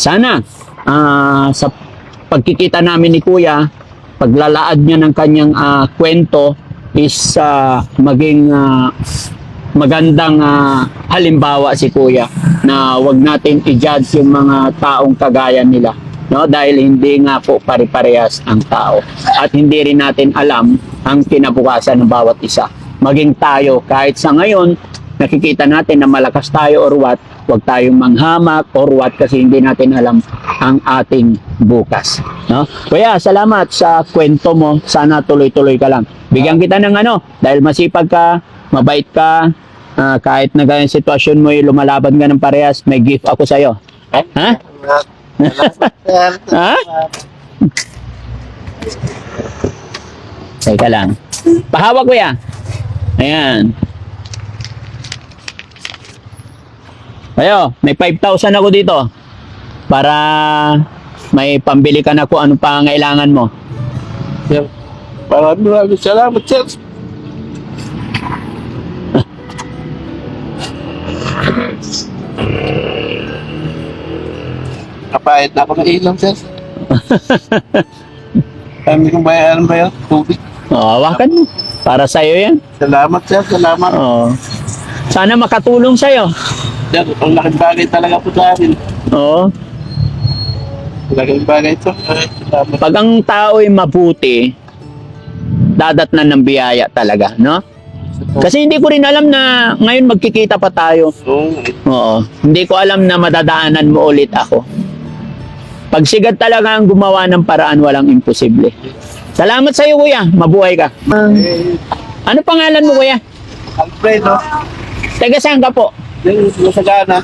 Sana sa pagkikita namin ni Kuya, paglalaad niya ng kanyang kwento is maging magandang halimbawa si Kuya na wag natin i-judge yung mga taong kagaya nila, no? Dahil hindi nga po pare-parehas ang tao at hindi rin natin alam ang kinabukasan ng bawat isa. Maging tayo kahit sa ngayon nakikita natin na malakas tayo or what, huwag tayong manghamak or what kasi hindi natin alam ang ating bukas, no? Kuya, salamat sa kwento mo. Sana tuloy-tuloy ka lang. Bigyan kita ng dahil masipag ka, mabait ka, kahit na ganyan sitwasyon mo, lumalaban ka ng parehas, may gift ako sa'yo. Ha? Ha? Teka lang. Pahawak, Kuya. Ayan. Ayo, may 5,000 ako dito para may pambili ka na kung ano pa ang kailangan mo. Sir, maraming salamat, sir. Kapait na ako ng ilang, sir. Kami kong bayaran ba yan? Tubig. Hawakan mo. Para sa'yo yan. Salamat, sir. Salamat. Sana makatulong sa'yo. Sir, ang laking bagay talaga po sa amin. Oo. Laking bagay ito. Salamat. Pag ang tao ay mabuti, dadatnan ng biyaya talaga, no? Kasi hindi ko rin alam na ngayon magkikita pa tayo. Oo. Hindi ko alam na madadaanan mo ulit ako. Pag sigad talaga ang gumawa ng paraan, walang imposible. Salamat sa iyo, Kuya. Mabuhay ka. Ano pangalan mo, Kuya? Alfredo. Taga saan ka po? Yung masagana.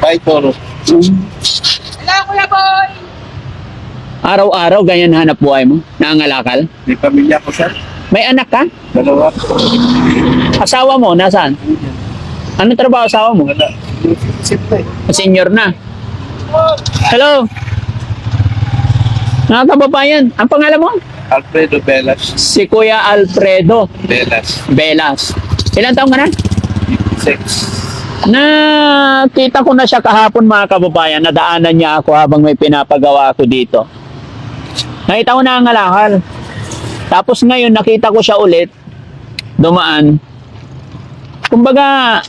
Baitoro. Hello, Kuya Boy! Araw-araw, ganyan hanap buhay mo? Naangalakal? May pamilya ko, sir. May anak ka? Dalawa. Asawa mo, nasaan? Anong trabaho asawa mo? Wala. Simple. Senior na. Hello? Mga kababayan, ang pangalan mo? Alfredo Velas. Si Kuya Alfredo Velas. Velas. Ilan taong ka na? 6. Nakita ko na siya kahapon, mga kababayan. Nadaanan niya ako habang may pinapagawa ako dito. Nakita ko na ang ngalakal. Tapos ngayon nakita ko siya ulit. Dumaan. Kumbaga,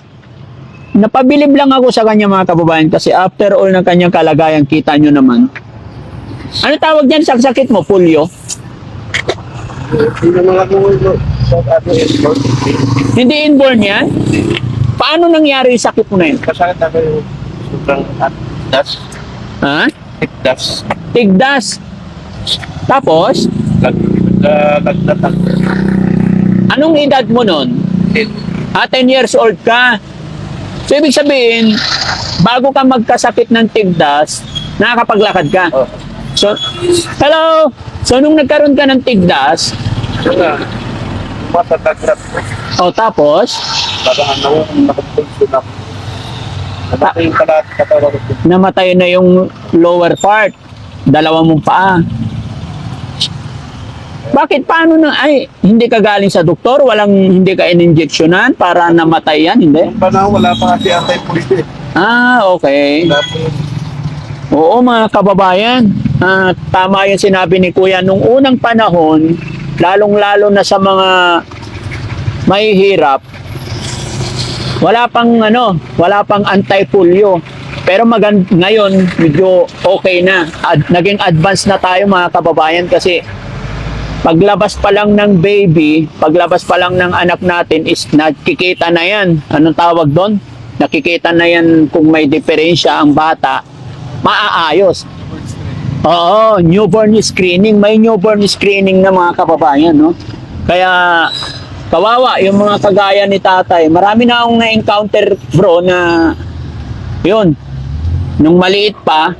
napabilib lang ako sa kanya, mga kababayan, kasi after all ng kanyang kalagayan, kita nyo naman. Ano tawag dyan sa sakit mo? Polio? Hindi naman ako inborn. Hindi inborn yan? Paano nangyari yung sakit mo na yun? Kasakit ako yung sobrang das. Ha? Das. Tigdas. Tapos, Nagdatang. anong edad mo nun? 10 years old ka. So, ibig sabihin, bago ka magkasakit ng tigdas, nakakapaglakad ka. Oh. So, hello! So, nung nagkaroon ka ng tigdas, Matatagrap. tapos, Parang nakapulso na. Namatay yung katawan ko. namatay na yung lower part. Dalawa mong paa. Bakit? Paano na? Ay, hindi ka galing sa doktor? Hindi ka in-injectionan para namatay yan? Hindi? Yung panahon, wala pa kasi anti-police. Okay. Wala po. Oo, mga kababayan. Tama yung sinabi ni Kuya. Nung unang panahon, lalong-lalo na sa mga mahihirap, wala pang anti-polio. Pero ngayon, medyo okay na. Naging advance na tayo, mga kababayan, kasi paglabas pa lang ng baby, paglabas pa lang ng anak natin is nakikita na yan. Anong tawag doon? Nakikita na yan kung may diferensya ang bata, maaayos. Oo, newborn screening. May newborn screening na, mga kababayan, no? Kaya, kawawa, yung mga kagaya ni tatay. Marami na akong na-encounter, bro, na yun, nung maliit pa,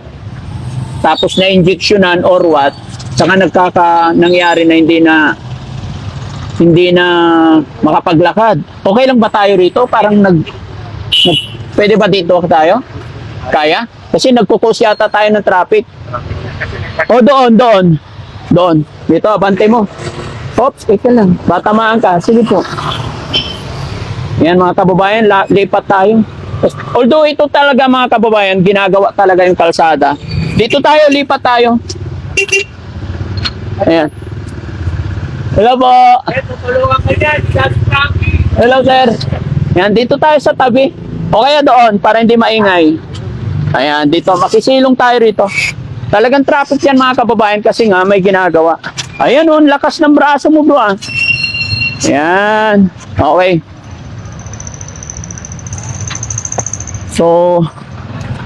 tapos na-injectionan or what, saka nangyari na hindi na makapaglakad. Okay lang ba tayo rito? Parang pwede ba dito tayo? Kaya? Kasi nagkukos yata tayo ng traffic. O doon. Dito, abante mo. Oops, ika lang. Batamaan ka. Sige po. Yan, mga kababayan, lipat tayo. Although ito talaga mga kababayan, ginagawa talaga yung kalsada. Dito tayo, lipat tayo. Ayan. Hello po. Tutulungan ka dyan, Daddy Frankie. Hello sir. Ayan, dito tayo sa tabi. O kaya doon, para hindi maingay. Ayan, dito, makisilong tayo rito. Talagang traffic yan mga kababayan kasi nga may ginagawa. Ayan o, lakas ng braso mo bro ah. Ayan. Okay. So,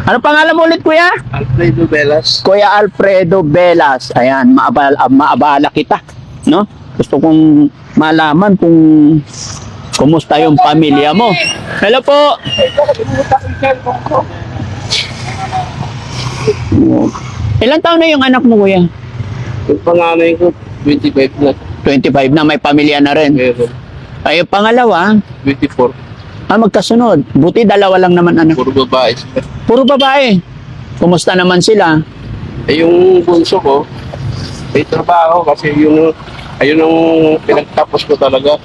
ano pangalan mo ulit kuya? Alfredo Velas. Kuya Alfredo Velas. Ayan, maabala kita. No? Gusto kong malaman kung kumusta yung pamilya mo. Hello po. Ilang taon na yung anak mo kuya? Yung panganay ko, 25 na. 25 na, may pamilya na rin. Meron. Ay, yung pangalawa, 24. magkasunod. Buti dalawa lang naman anak. Puro babae sila. Puro babae. Kumusta naman sila? Eh, yung bunso ko, may trabaho kasi ayun ang pinagtapos ko talaga.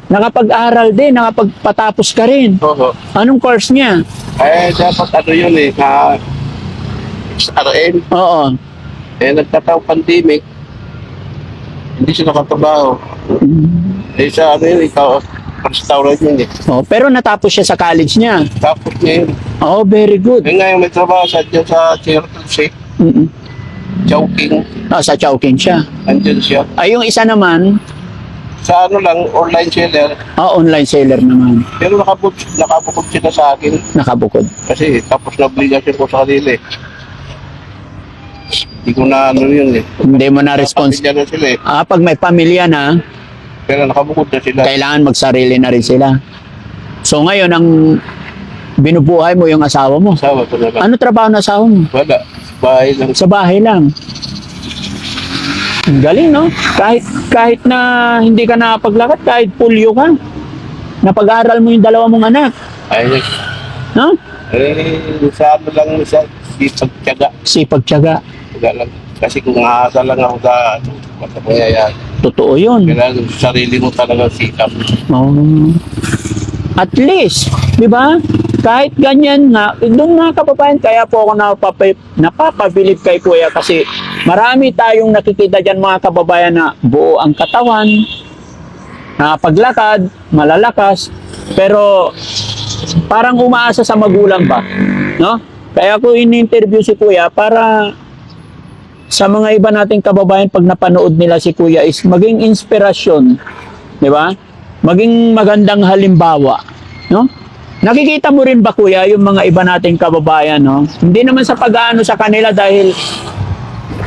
Nakapag-aral din, nakapagpatapos ka rin. Oo. Anong course niya? Eh, dapat ano yun eh, na SRM. Oo. Eh, nagkataong pandemic, hindi siya nakatrabaho. Eh, sa ano yun, ikaw, restaurant yun eh. Oh, pero natapos siya sa college niya. Tapos niya yun. Oh, very good. Yun nga yung may trabaho sa dyan sa Cherokee, Mm-mm. Chowking, Sa Chowking siya. andyan siya. Ay, yung isa naman, Sa ano lang, online seller, online seller naman. pero nakabukod sila sa akin Nakabukod. kasi tapos na obligasyon ko sa kanila eh. Hindi ko na ano yun eh. Hindi mo na response. Pamilya na sila eh. Pag may pamilya na, Pero nakabukod na sila. kailangan magsarili na rin sila. So ngayon, ang binubuhay mo yung asawa mo. Asawa ko na lang. Ano trabaho ng asawa mo? Wala. Bahay lang. Sa bahay lang. Ang galing, no? Kahit na hindi ka nakapaglakad, kahit pulyo ka, napag-aral mo yung dalawa mong anak. Ay, No? sa ano lang sa sipag-tiyaga. Sipag-tiyaga. Tiyaga lang. Kasi kung aasa lang ako sa ano, basta mangyayari. Totoo yun. Kailangan sarili mo talaga sikap. Oh. At least, di ba? Kahit ganyan nga, doon mga kababayan, kaya po ako napapabilib kay Kuya kasi marami tayong nakikita dyan mga kababayan na buo ang katawan, paglakad, malalakas, pero parang umaasa sa magulang ba? No? Kaya ko in-interview si Kuya para sa mga iba nating kababayan pag napanood nila si Kuya is maging inspirasyon, di ba? Maging magandang halimbawa, no? Nakikita mo rin ba Kuya yung mga iba nating kababayan, no? Hindi naman sa pag-aano sa kanila dahil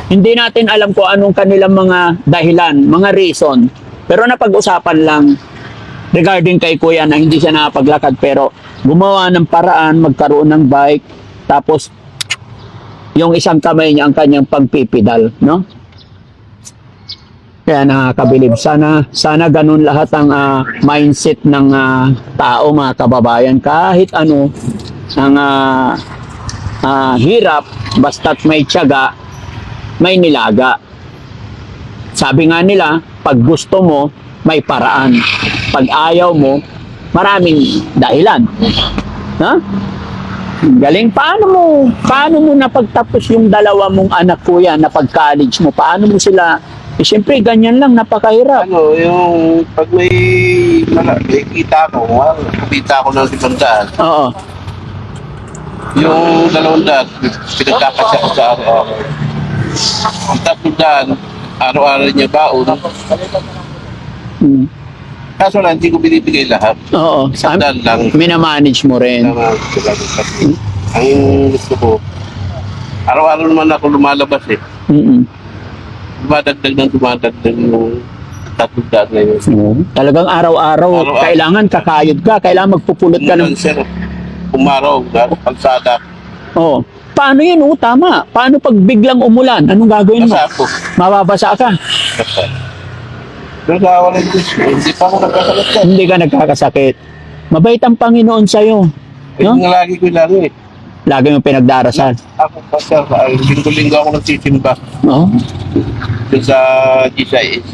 hindi natin alam kung anong kanilang mga dahilan, mga reason. Pero napag-usapan lang regarding kay Kuya na hindi siya nakapaglakad pero gumawa ng paraan, magkaroon ng bike, tapos yung isang kamay niya ang kanyang pagpipidal, no? Kaya nakakabilib. Sana ganun lahat ang mindset ng tao, mga kababayan. Kahit ano ang hirap, basta't may tiyaga, may nilaga. Sabi nga nila, pag gusto mo, may paraan. Pag ayaw mo, maraming dahilan. Ha? Galing. Paano mo napagtapos yung dalawa mong anak Kuya na pag-college mo? Paano mo sila? Siyempre, ganyan lang, napakahirap. Ano, yung pag may kita ko, kita ko ng 500. Oo. Yung 200, pinagkakasya ko sa araw-araw. Ang 300, araw-araw niya baon. Hmm. Kaso lang, hindi ko binibigay lahat. Oo. Isang daan lang. Minamanage mo rin. Naman, kasi ang gusto ko, araw-araw naman ako lumalabas eh. Mm-mm. Dumadagdag yung 300 na yun. Talagang araw-araw, Araw-araw. kailangan kakayod ka, kailangan magpupulot ka ng... Sir, umaraw, kalsada, Oo. Paano yun? Oo, tama. Paano pag biglang umulan? Anong gagawin mo? basa ako. Mababasa ka. Basta. Pero kawalan ko, hindi pa ako nagkakalat yan. Hindi ka nagkakasakit. Mabait ang Panginoon sa'yo. Yung No? lagi ko lang eh. Lagi mo pinagdarasal. Ako pa sir, linggo-linggo ako nagsisimba Oo. dun sa GSIS.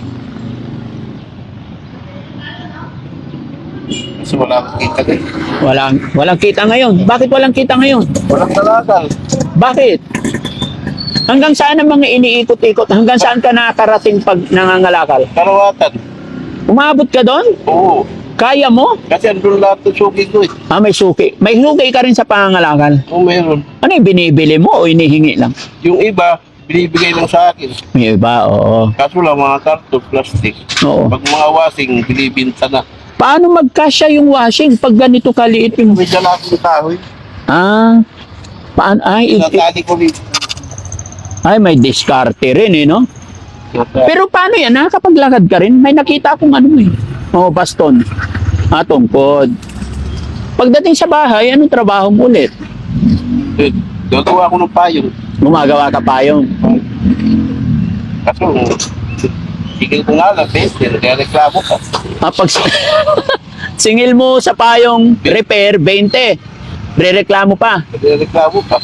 Kasi wala akong kita din. Walang kita ngayon. Bakit walang kita ngayon? Walang talagal. Bakit? Hanggang saan ang mga iniikot-ikot? Hanggang saan ka nakarating pag nangangalakal? Karawatan. Umabot ka doon? Oo. Kaya mo? Kasi andun lahat ng suki ko eh. May suki. May suki ka rin sa pangangalakal. Oo, meron. Ano yung binibili mo o inihingi lang? Yung iba, binibigay lang sa akin. May iba, oo. Kaso lang mga karton, plastic. Oo. Pag mga washing, binibinta na. Paano magkasya yung washing pag ganito kaliit yung... May dala akong kahoy. Paano? Natali ko rin. May diskarte rin no? Pero paano yan? Nakakapaglakad ka rin? May nakita akong baston. Tungkod. Pagdating sa bahay, anong trabaho mo ulit? Gagawa ko ng payong. Gumagawa ka payong. Kaso, sigil ko nga lang, kaya reklamo ka. Pag singil mo sa payong repair, 20. Re-reklamo pa. Kaya reklamo ka.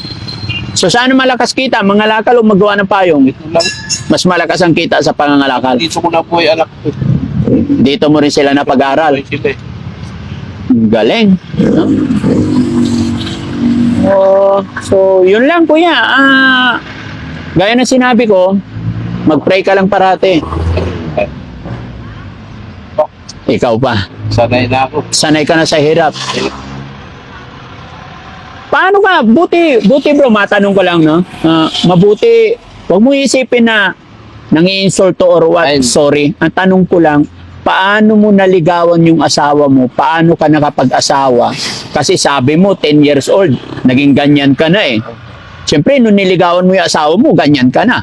So saan malakas kita? Mangalakal o magawa ng payong? Ito lang. Mas malakas ang kita sa pangangalakal. Dito ko na po ay anak ko. Dito mo rin sila napag-aral. Ay, sila eh. Galing. So, yun lang kuya. Gaya ng sinabi ko, mag-pray ka lang parati. Ikaw pa. Sanay na ako. Sanay ka na sa hirap. Paano ka? Buti bro, matanong ko lang, no? Mabuti, huwag mo isipin na nangi-insulto or what. Ay. Sorry. Ang tanong ko lang, paano mo naligawan yung asawa mo? Paano ka nakapag-asawa? Kasi sabi mo, 10 years old, naging ganyan ka na eh. Siyempre, nung niligawan mo yung asawa mo, ganyan ka na.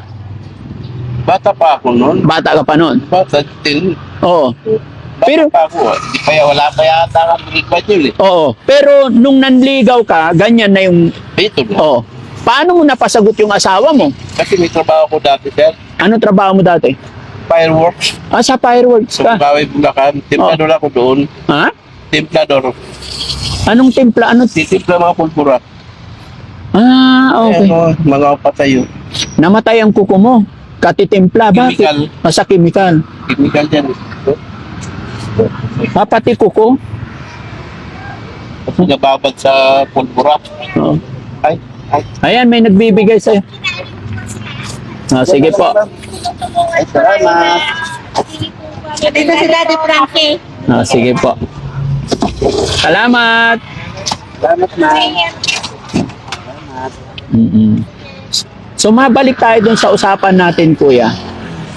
Bata pa ako noon. Bata ka pa noon. Bata din. Oo. Bata Pero- pa ako. Di pa wala pa yata ang brigad yun eh. Oo. Pero nung nanligaw ka, ganyan na yung... Ito na. Oo. Paano mo napasagot yung asawa mo? Kasi may trabaho ko dati, sir. Anong trabaho mo dati? Fireworks. Sa fireworks So, ka. Baway Bulacan. Timplador ako doon. Ha? Timplador. Anong timpla? Titimpla mga pulpura. Okay. Ano, mga patayo. Namatay ang kuko mo. Katitimpla. Bakit? Chemical. Sa chemical. Chemical dyan. Pati kuko? Kasi nababad sa pulpura. Oo. Ay. Ayan, may nagbibigay sa'yo. Sige po. Ay, salamat. Dito si Daddy Frankie. Sige po. Salamat. Salamat, ma'am. So mabalik tayo dun sa usapan natin, kuya.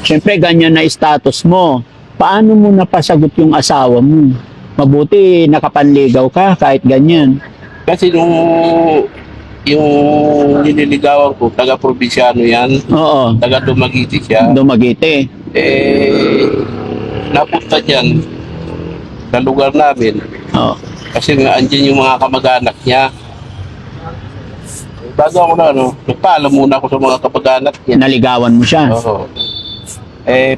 Siyempre, ganyan na status mo. Paano mo napasagot yung asawa mo? Mabuti nakapanligaw ka kahit ganyan. Kasi yung nililigawan ko, taga-probinsyano yan. Oo. Taga-Dumaguete siya. Dumagite. Napunta dyan sa lugar namin. Oo. Kasi nga, andyan yung mga kamag-anak niya. Bago ako na, nagpaalam muna ako sa mga kamag-anak niya. Naligawan mo siya. Oo.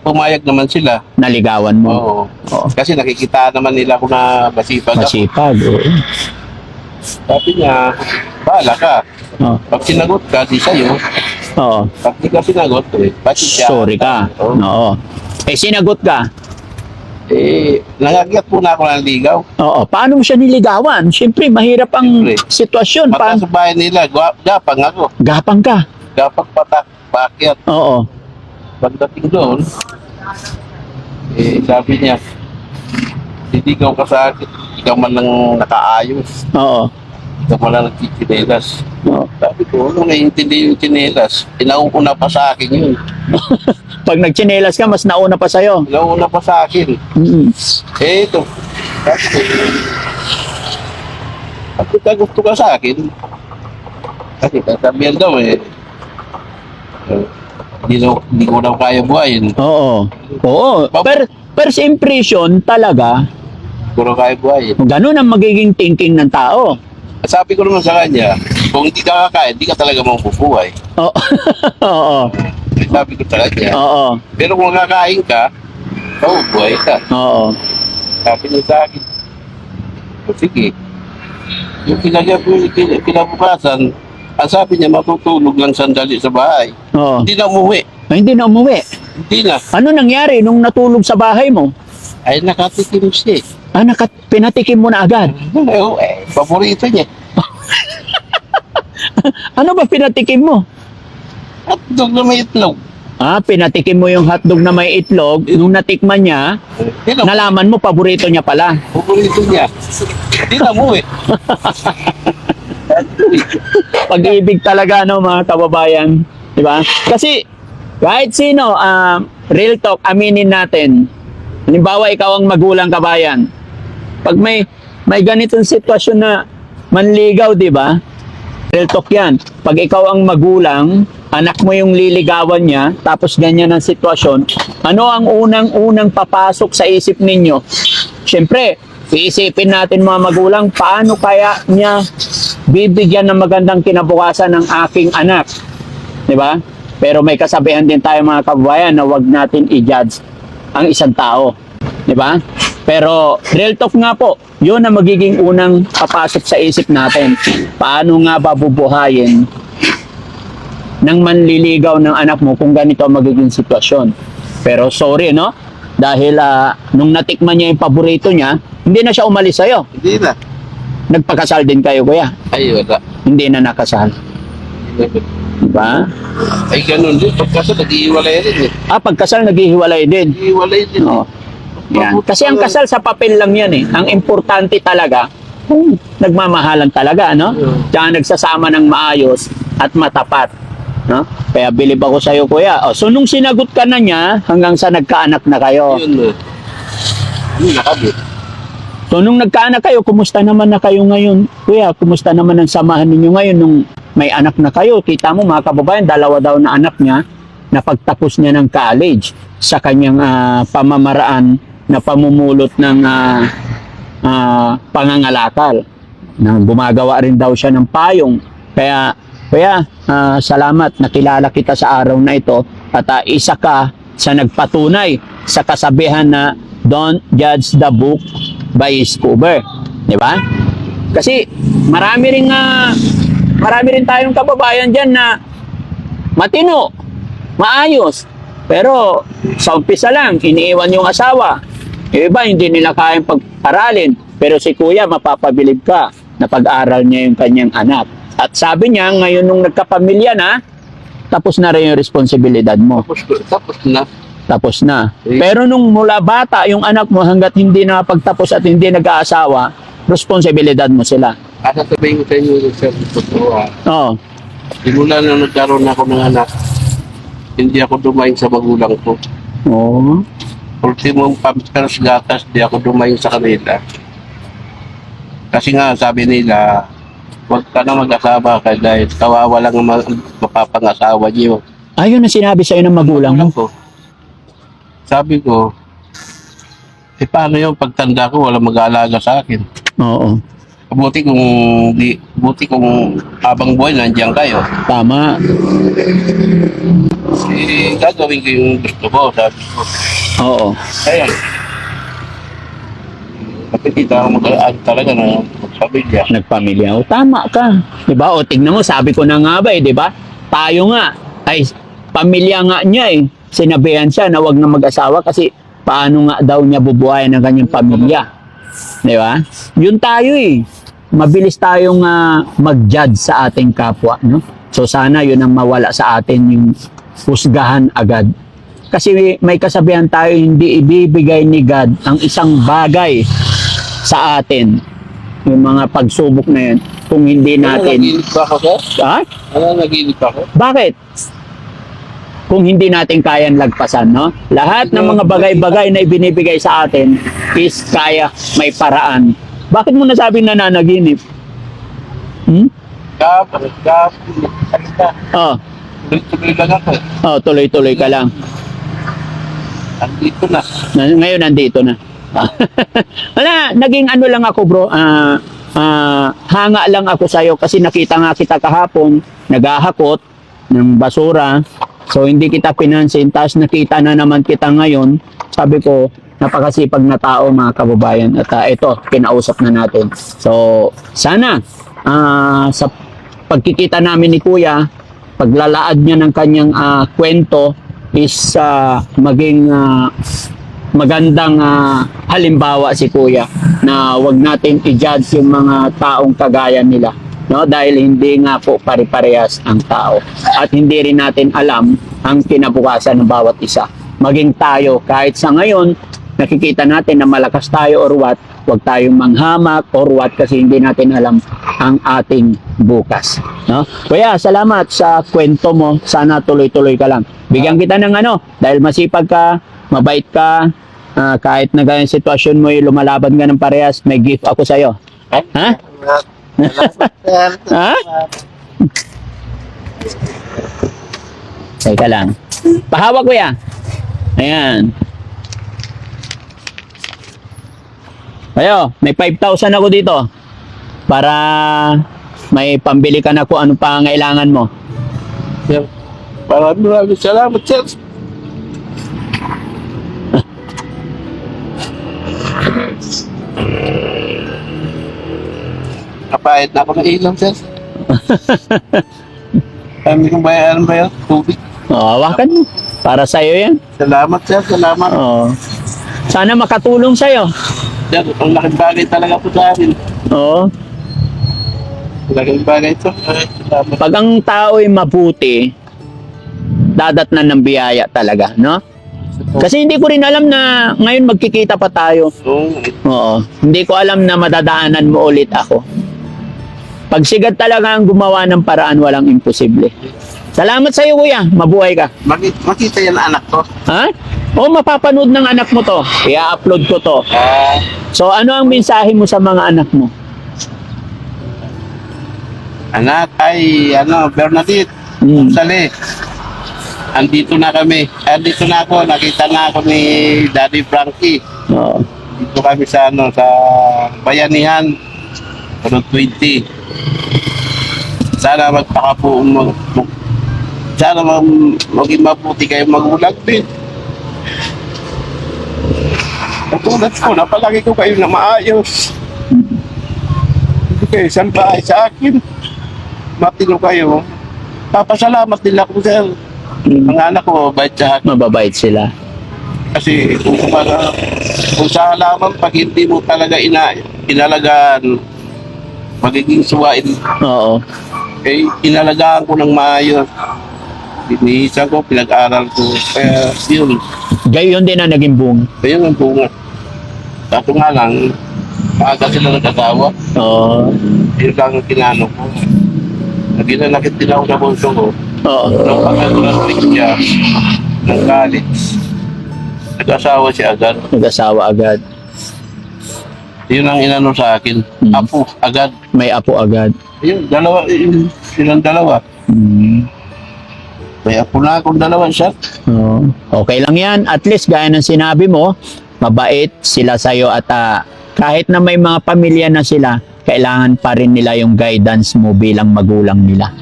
Pumayag naman sila. Naligawan mo. Oo. Oo. Kasi nakikita naman nila kung na masipag ako. Masipag. Oo. Sabi niya, bahala ka. Oo. Pag sinagot ka, di sa'yo. Oo. Pag di ka sinagot, pati siya. Sorry ka. Oo. Oo. Sinagot ka. Nangagyat po na ako ng ligaw. Oo. Paano mo siya niligawan? Siyempre, mahirap ang Siyempre. sitwasyon. Mata sa bahay nila, gapang ako. Gapang ka. Gapang patak, paakyat. Oo. Pagdating doon, sabi niya, sisigaw ka sa akin, ikaw man lang nakaayos, Oo. ikaw man lang nagchichinelas. Oo. Sabi ko, ano naiintindi yung chinelas? Inauna pa sa akin yun. Pag nagchinelas ka, mas nauna pa sa'yo. Inauna pa sa akin. Mm-mm. Ito. Sabi ko, bakit ka gusto ka sa akin? Kasi kasabihan daw hindi ko daw kaya buhayin. Oo. Oo. First impression talaga, Hindi ko daw kaya buhayin. ganun ang magiging thinking ng tao. Sabi ko naman sa kanya, kung hindi ka kakain, hindi ka talaga mabubuhay. Oo. Oo. Sabi ko sa kanya. Oo. Pero kung kakain ka, mabubuhay ka. Oo. Sabi niya sa akin. O sige. Yung kinabukasan, ang sabi niya matutulog lang sandali sa bahay. Oo. Hindi na umuwi. Ay, hindi na umuwi. Hindi na. Ano nangyari nung natulog sa bahay mo? Ay nakatikim siya. Pinatikim mo na agad. Paborito niya. Ano ba pinatikim mo? Hotdog na may itlog. Pinatikim mo yung hotdog na may itlog. Nung natikman niya, nalaman mo, paborito niya pala. Paborito niya. Hindi na mo eh. Pag-ibig talaga, no, mga kababayan. Di ba? Kasi, kahit sino, real talk, aminin natin. Halimbawa, ikaw ang magulang, kabayan. Pag may ganitong sitwasyon na manligaw, di ba? Real talk yan. Pag ikaw ang magulang, anak mo yung liligawan niya, tapos ganyan ang sitwasyon, ano ang unang-unang papasok sa isip ninyo? Siyempre, iisipin natin mga magulang, paano kaya niya bibigyan ng magandang kinabukasan ng aking anak? Di ba? Pero may kasabihan din tayo mga kababayan na wag natin i-judge ang isang tao. Di ba? Pero real talk nga po, yun ang magiging unang papasok sa isip natin. Paano nga ba bubuhayin ng manliligaw ng anak mo kung ganito ang magiging sitwasyon? Pero sorry, no? Dahil nung natikman niya yung paborito niya, hindi na siya umalis sa'yo. Hindi na. Nagpakasal din kayo, kuya. Ay, wala. Hindi na nakasal. Diba? Ay, ganun din. Pagkasal, nag-iiwalay rin eh. Pagkasal, naghihiwalay din. Nag-iiwalay din. Oo. Yan. Kasi ang kasal sa papel lang yan eh. Ang importante talaga, nagmamahalan talaga, no? Tsaka nagsasama ng maayos at matapat. No? Kaya bilib ako sa'yo, kuya. So, nung sinagot ka na niya, hanggang sa nagkaanak na kayo. Yun eh. Yun, nakabit. So, nung nagkaanak kayo, kumusta naman na kayo ngayon? Kuya, kumusta naman ang samahan ninyo ngayon nung may anak na kayo? Kita mo, mga kababayan, 2 daw na anak niya na pagtapos niya ng college sa kanyang pamamaraan na pamumulot ng pangangalakal. Na gumagawa rin daw siya ng payong. Kaya, kuya, salamat, nakilala kita sa araw na ito at isa ka sa nagpatunay sa kasabihan na don't judge the book by its cover. Di ba? Kasi marami rin tayong kababayan dyan na matino, maayos, pero sa umpisa lang, iniiwan yung asawa. Yung iba, hindi nila kayang pag-aralin. Pero si kuya, mapapabilib ka na pag-aral niya yung kanyang anak. At sabi niya, ngayon nung nagkapamilya na, tapos na rin yung responsibilidad mo. Tapos na. Tapos na. Pero nung mula bata, yung anak mo hanggat hindi nakapagtapos at hindi nag-aasawa, responsibilidad mo sila. Sasabihin ko sa inyo, sir, totoo ha. Oo. Simula na nagkaroon ako ng anak, hindi ako dumayin sa magulang ko. Oo. Ultimong pampers gatas, di ako dumayin sa kanila. Kasi nga, sabi nila, huwag ka na mag-asawa ka dahil kawawa lang ang mapapangasawa niyo. Ayun ang sinabi sa'yo ng magulang mo. ko. Sabi ko, paano yung pagtanda ko, walang mag-aalaga sa akin. Oo. Buti kung habang buhay nandiyan kayo. Tama. Gagawin ko yung gusto ko, sabi ko. Oo. Kaya, nakikita ako talaga na magpamilya. Nagpamilya. O, tama ka. Diba? O, tignan mo, sabi ko na nga ba eh, diba? Tayo nga, ay, pamilya nga niya eh. Sinabihan siya na wag na mag-asawa kasi paano nga daw niya bubuhayin ang kanyang pamilya. Diba? Yun tayo eh. Mabilis tayong mag-judge sa ating kapwa, no? So, sana yun ang mawala sa atin, yung husgahan agad. Kasi may kasabihan tayo, hindi ibibigay ni God ang isang bagay sa atin. Yung mga pagsubok na yun, kung hindi natin... Naginip pa ako, sir? Ha? Naginip ako? Bakit? Kung hindi natin kayan lagpasan, no? Lahat ng mga bagay-bagay na ibinibigay sa atin is kaya, may paraan. Bakit mo nasabing nananaginip? Salita. Oh, Tuloy-tuloy lang ako. oh, tuloy-tuloy ka lang. Andito na. Ngayon nandito na. Wala, naging ano lang ako, bro. Hanga lang ako sa'yo kasi nakita nga kita kahapon, naghahakot ng basura. So, hindi kita pinansin. Tapos nakita na naman kita ngayon. Sabi ko, napakasipag na tao, mga kababayan. At ito, kinausap na natin. So, sana sa pagkikita namin ni Kuya, paglalaad niya ng kanyang kwento is maging magandang halimbawa si Kuya na wag natin i-judge yung mga taong kagaya nila, no? Dahil hindi nga po pare-parehas ang tao at hindi rin natin alam ang kinabukasan ng bawat isa. Maging tayo kahit sa ngayon nakikita natin na malakas tayo or what, wag tayong manghamak or what kasi hindi natin alam ang ating bukas, no? Kuya, salamat sa kwento mo. Sana tuloy-tuloy ka lang. Bigyan kita ng dahil masipag ka, mabait ka, kahit na ganyan sitwasyon mo, lumalaban ka ng parehas, may gift ako sa'yo. Ha? Ha? Teka lang. Pahawak, Kuya. Ayan. Ayo, may 5,000 ako dito para may pambili ka na kung ano pa ang kailangan mo. Sir, maraming salamat, sir. Kapait na ako ng ilaw, sir. Kami kong bayaran ba yun? Tubig. Hawakan mo. Para sa'yo yan. Salamat, sir. Salamat. Oo. Sana makatulong sa'yo. Sir, ang laking bagay talaga po sa akin. Oo. Laking bagay ito. Salamat. Pag ang tao ay mabuti, dadatnan ng biyaya talaga, no? Kasi hindi ko rin alam na ngayon magkikita pa tayo. Oo. Hindi ko alam na madadaanan mo ulit ako. Pag sigad talaga ang gumawa ng paraan, walang imposible. Salamat sa iyo, Kuya. Mabuhay ka. Makita yan anak ko. Ha? O, mapapanood ng anak mo to. I-upload ko to. So, ano ang mensahe mo sa mga anak mo? Anak ay, Bernadette. Sali. Andito na kami. Andito na ako. Nakita na ako ni Daddy Frankie. Oo. Dito kami sa, sa Bayanihan. Road 20. Sana magpakabuong sana maging mabuti kayo magulang din. Katulad ko, napalaki ko kayo na maayos. Hindi kayo isang bahay sa akin. Matino kayo. Papasalamat din ako, sir. Mga anak ko, bait sa akin. Mababait sila. Kasi kung sa halaman, pag hindi mo talaga inalagaan, magiging suwain. Oo. Eh, inalagaan ko ng maayos. Binihisan ko, pinag-aral ko. Kaya yun, Gayon din ang naging bunga. yun ang bunga. Kaso nga lang, maaga sila nag-asawa. Oo. Yun lang ang kinano ko. Naginanakit din ako sa bunso ko. Oo. Nung pag-graduate siya ng college, nag-asawa siya agad. Nag-asawa agad. Yun ang inano sa akin. Apo, agad. May apo agad. Yun, silang dalawa. May apo na akong dalawa siya. Oo. Okay lang yan. At least, gaya ng sinabi mo, mabait sila sa'yo at kahit na may mga pamilya na sila, kailangan pa rin nila yung guidance mo bilang magulang nila.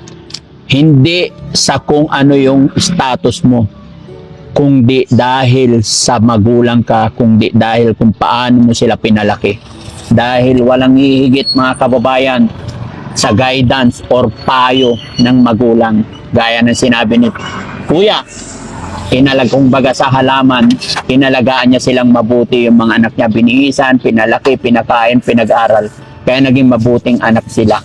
Hindi sa kung ano yung status mo, kundi dahil sa magulang ka, kundi dahil kung paano mo sila pinalaki. Dahil walang hihigit mga kababayan sa guidance or payo ng magulang. Gaya ng sinabi ni Kuya, kung baga sa halaman, inalagaan niya silang mabuti yung mga anak niya, binihisan, pinalaki, pinakain, pinag-aral. Kaya naging mabuting anak sila.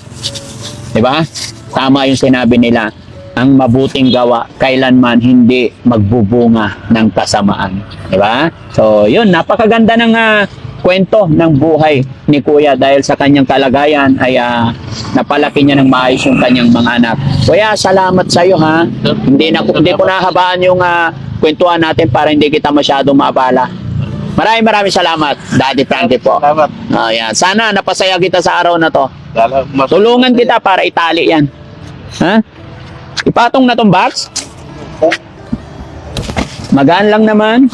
Diba? Tama yung sinabi nila, ang mabuting gawa kailanman hindi magbubunga ng kasamaan. Diba? So, yun, napakaganda ng kwento ng buhay ni Kuya dahil sa kanyang kalagayan ay napalaki niya ng maayos yung kanyang mga anak. Kuya, salamat sa iyo ha. Hindi ko nahabaan yung kwentuhan natin para hindi kita masyadong maabala. Maraming salamat, Daddy Frankie po. Salamat. Yan. Sana napasaya kita sa araw na to. Salamat. Tulungan kita para itali yan. Ha? Ipatong na tong box? Magaan lang naman.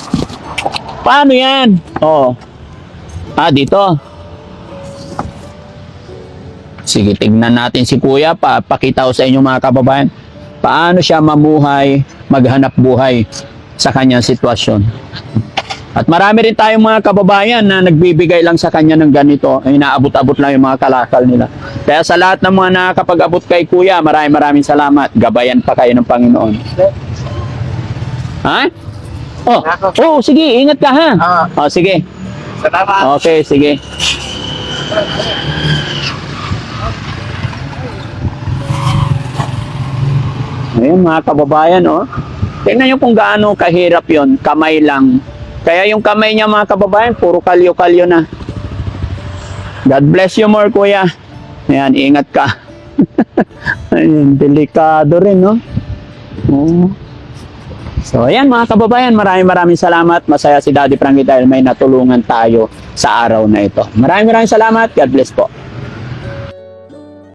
Paano yan? Oo. Dito. Sige, tignan natin si Kuya. Pakita ko sa inyo mga kababayan. Paano siya mamuhay, maghanap buhay sa kanyang sitwasyon. At marami rin tayong mga kababayan na nagbibigay lang sa kanya ng ganito. Ay naabot-abot lang yung mga kalakal nila. Kaya sa lahat ng mga nakakapag-abot kay Kuya, maraming salamat. Gabayan pa kayo ng Panginoon. Ha? Oh, sige, ingat ka ha. Oh, sige. Salamat. Okay, sige. Ayun mga kababayan, oh. Tingnan nyo kung gaano kahirap yon, kamay lang. Kaya yung kamay niya mga kababayan, puro kalyo-kalyo na. God bless you more, kuya. Ayan, ingat ka. Ayun, delikado rin, no? Oh. So, ayan mga kababayan, maraming salamat. Masaya si Daddy Frankie dahil may natulungan tayo sa araw na ito. Maraming salamat. God bless po.